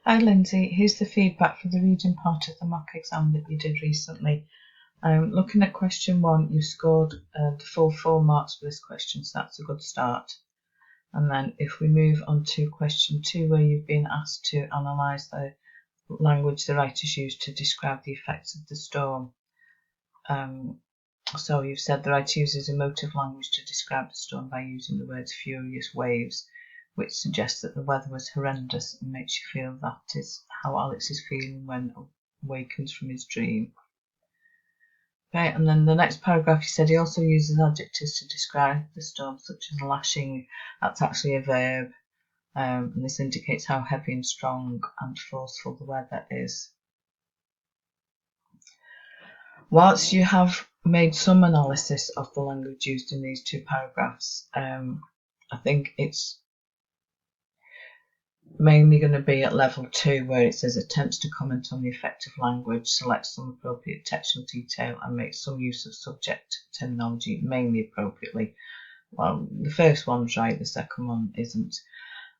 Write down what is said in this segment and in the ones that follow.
Hi Lindsay, here's the feedback for the reading part of the mock exam that you did recently. Looking at question 1, you scored the full 4 marks for this question, so that's a good start. And then if we move on to question 2, where you've been asked to analyse the language the writers used to describe the effects of the storm. So you've said the writer uses emotive language to describe the storm by using the words furious waves, which suggests that the weather was horrendous and makes you feel that is how Alex is feeling when awakens from his dream. Okay, and then the next paragraph, he said he also uses adjectives to describe the storm, such as lashing. That's actually a verb, and this indicates how heavy and strong and forceful the weather is. Whilst you have made some analysis of the language used in these 2 paragraphs, I think it's mainly going to be at level 2, where it says attempts to comment on the effect of language, select some appropriate textual detail and make some use of subject terminology, mainly appropriately. Well, the first one's right, the second one isn't.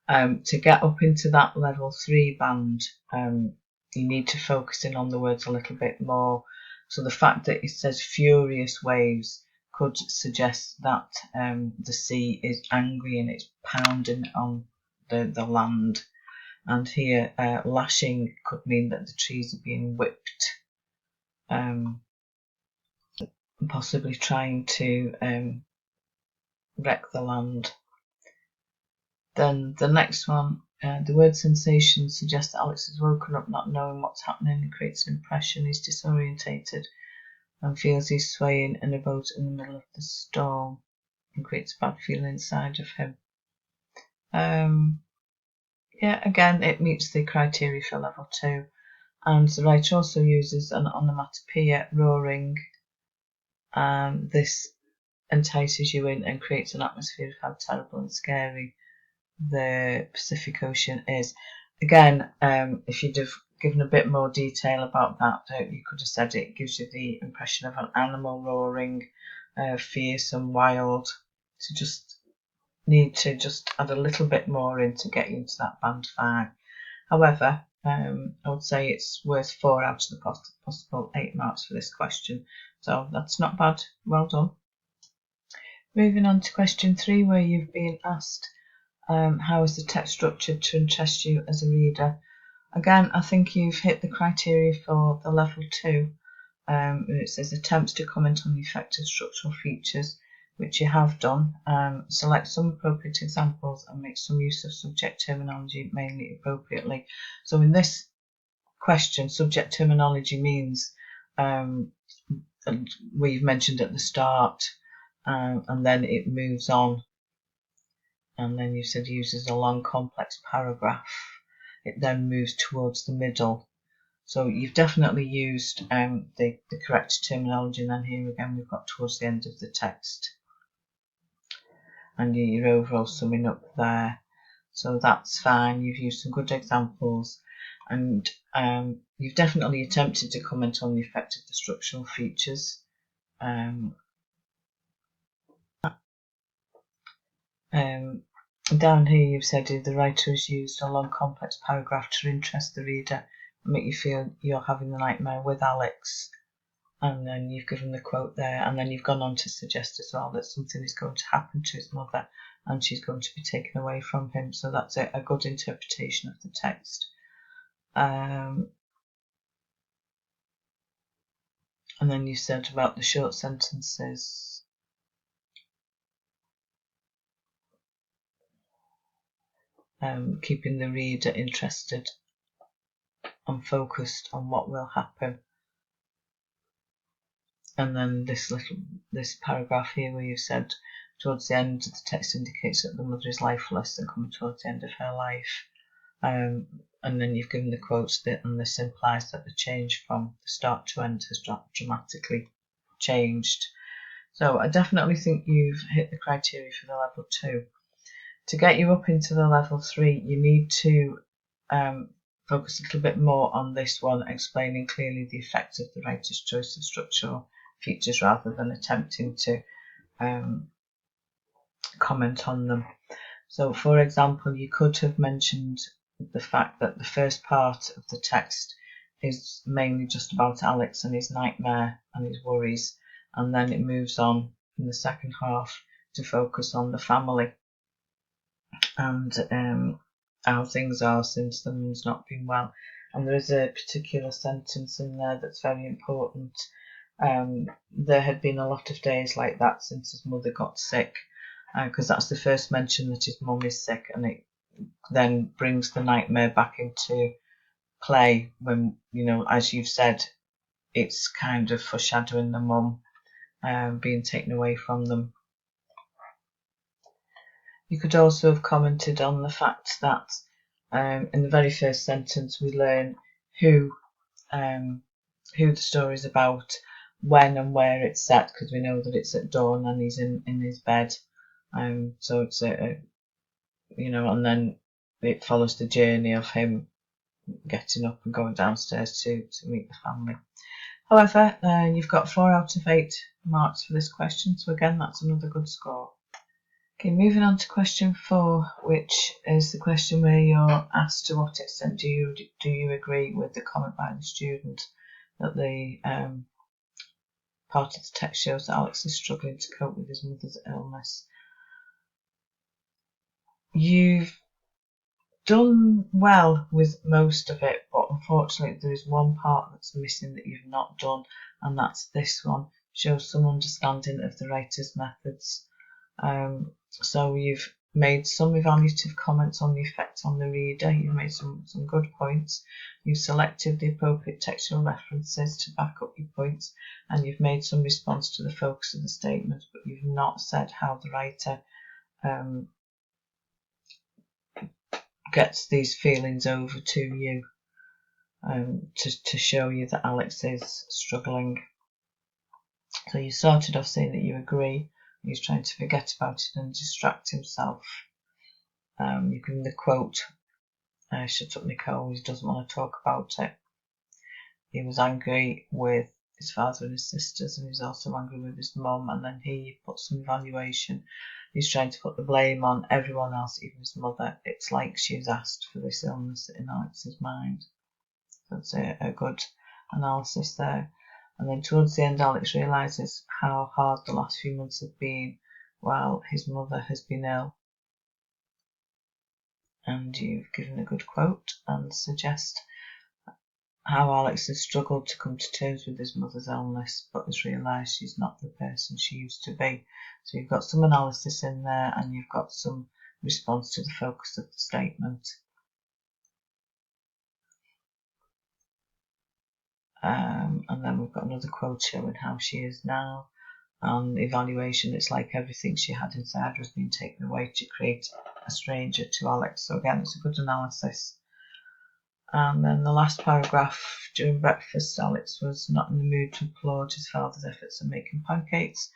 To get up into that level 3 band, you need to focus in on the words a little bit more. So the fact that it says furious waves could suggest that the sea is angry and it's pounding on the land. And here lashing could mean that the trees are being whipped, possibly trying to wreck the land. Then the next one, the word sensation suggests that Alex has woken up not knowing what's happening and creates an impression. He's disorientated and feels he's swaying in a boat in the middle of the storm and creates a bad feeling inside of him. Yeah, again, it meets the criteria for level 2. And the writer also uses an onomatopoeia, roaring. This entices you in and creates an atmosphere of how terrible and scary the Pacific Ocean is. Again, if you'd have given a bit more detail about that, you could have said it gives you the impression of an animal roaring, fierce and wild. So just need to just add a little bit more in to get you into that band 5. However, I would say it's worth 4 out of the possible 8 marks for this question. So that's not bad. Well done. Moving on to question 3, where you've been asked how is the text structured to interest you as a reader. Again, I think you've hit the criteria for the level 2. It says attempts to comment on the effect of structural features, which you have done. Select some appropriate examples and make some use of subject terminology, mainly appropriately. So in this question, subject terminology means we've mentioned at the start, and then it moves on, and then you said uses a long complex paragraph. It then moves towards the middle. So you've definitely used the correct terminology, and then here again we've got towards the end of the text. And your overall summing up there. So that's fine. You've used some good examples, and you've definitely attempted to comment on the effect of the structural features. Down here you've said the writer has used a long complex paragraph to interest the reader and make you feel you're having the nightmare with Alex. And then you've given the quote there, and then you've gone on to suggest as well that something is going to happen to his mother and she's going to be taken away from him. So that's a good interpretation of the text. And then you said about the short sentences. Keeping the reader interested and focused on what will happen. And then this paragraph here where you've said towards the end the text indicates that the mother is lifeless and coming towards the end of her life. And then you've given the quotes and this implies that the change from the start to end has dramatically changed. So I definitely think you've hit the criteria for the level 2. To get you up into the level 3, you need to focus a little bit more on this one, explaining clearly the effects of the writer's choice of structural features rather than attempting to comment on them. So for example, you could have mentioned the fact that the first part of the text is mainly just about Alex and his nightmare and his worries, and then it moves on in the second half to focus on the family and how things are since the mum's not been well. And there is a particular sentence in there that's very important. There had been a lot of days like that since his mother got sick, because that's the first mention that his mum is sick, and it then brings the nightmare back into play when, as you've said, it's kind of foreshadowing the mum being taken away from them. You could also have commented on the fact that in the very first sentence we learn who the story's about, when and where it's set, because we know that it's at dawn and he's in his bed. So it's and then it follows the journey of him getting up and going downstairs to meet the family. However, you've got 4 out of 8 marks for this question, so again that's another good score. Okay, moving on to question 4, which is the question where you're asked to what extent do you agree with the comment by the student that the part of the text shows that Alex is struggling to cope with his mother's illness. You've done well with most of it, but unfortunately there is one part that's missing that you've not done, and that's this one. Shows some understanding of the writer's methods. So you've made some evaluative comments on the effect on the reader. You've made some good points. You've selected the appropriate textual references to back up your points, and you've made some response to the focus of the statement, but you've not said how the writer gets these feelings over to you, to show you that Alex is struggling. So you started off saying that you agree. He's trying to forget about it and distract himself. You can the quote, shut up Nicole, he doesn't want to talk about it. He was angry with his father and his sisters, and he's also angry with his mum, and then he puts some evaluation. He's trying to put the blame on everyone else, even his mother. It's like she's asked for this illness in Alex's mind. That's a good analysis there. And then towards the end, Alex realises how hard the last few months have been while his mother has been ill. And you've given a good quote and suggest how Alex has struggled to come to terms with his mother's illness, but has realised she's not the person she used to be. So you've got some analysis in there, and you've got some response to the focus of the statement. And then we've got another quote showing how she is now. And evaluation, it's like everything she had inside was being taken away to create a stranger to Alex. So again, it's a good analysis. And then the last paragraph, during breakfast, Alex was not in the mood to applaud his father's efforts in making pancakes.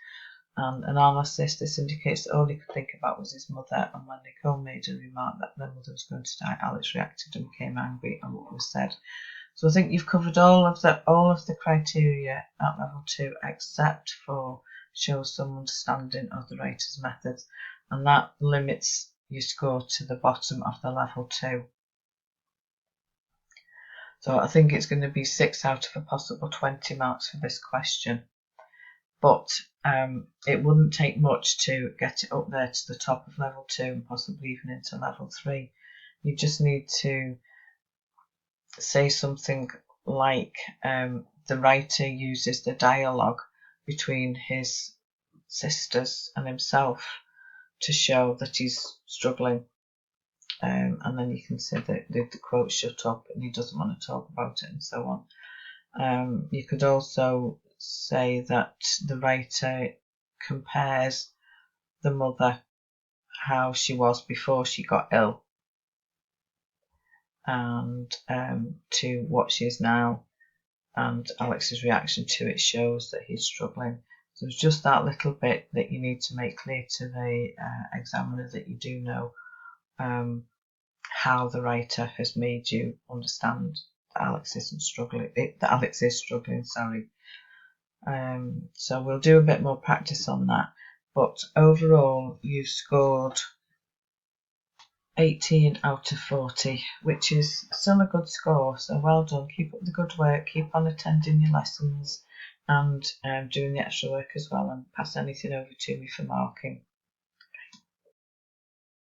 And analysis, this indicates that all he could think about was his mother, and when Nicole made a remark that their mother was going to die, Alex reacted and became angry at what was said. So I think you've covered all of the criteria at level 2, except for show some understanding of the writer's methods, and that limits your score to the bottom of the level 2. So I think it's going to be 6 out of a possible 20 marks for this question. But it wouldn't take much to get it up there to the top of level 2 and possibly even into level 3. You just need to say something like the writer uses the dialogue between his sisters and himself to show that he's struggling. And then you can say that the quote shut up and he doesn't want to talk about it and so on. You could also say that the writer compares the mother, how she was before she got ill, and to what she is now, and Alex's reaction to it shows that he's struggling. So it's just that little bit that you need to make clear to the examiner, that you do know how the writer has made you understand that Alex is struggling. So we'll do a bit more practice on that. But overall, you scored 18 out of 40, which is still a good score, so well done. Keep up the good work, keep on attending your lessons and doing the extra work as well, and pass anything over to me for marking.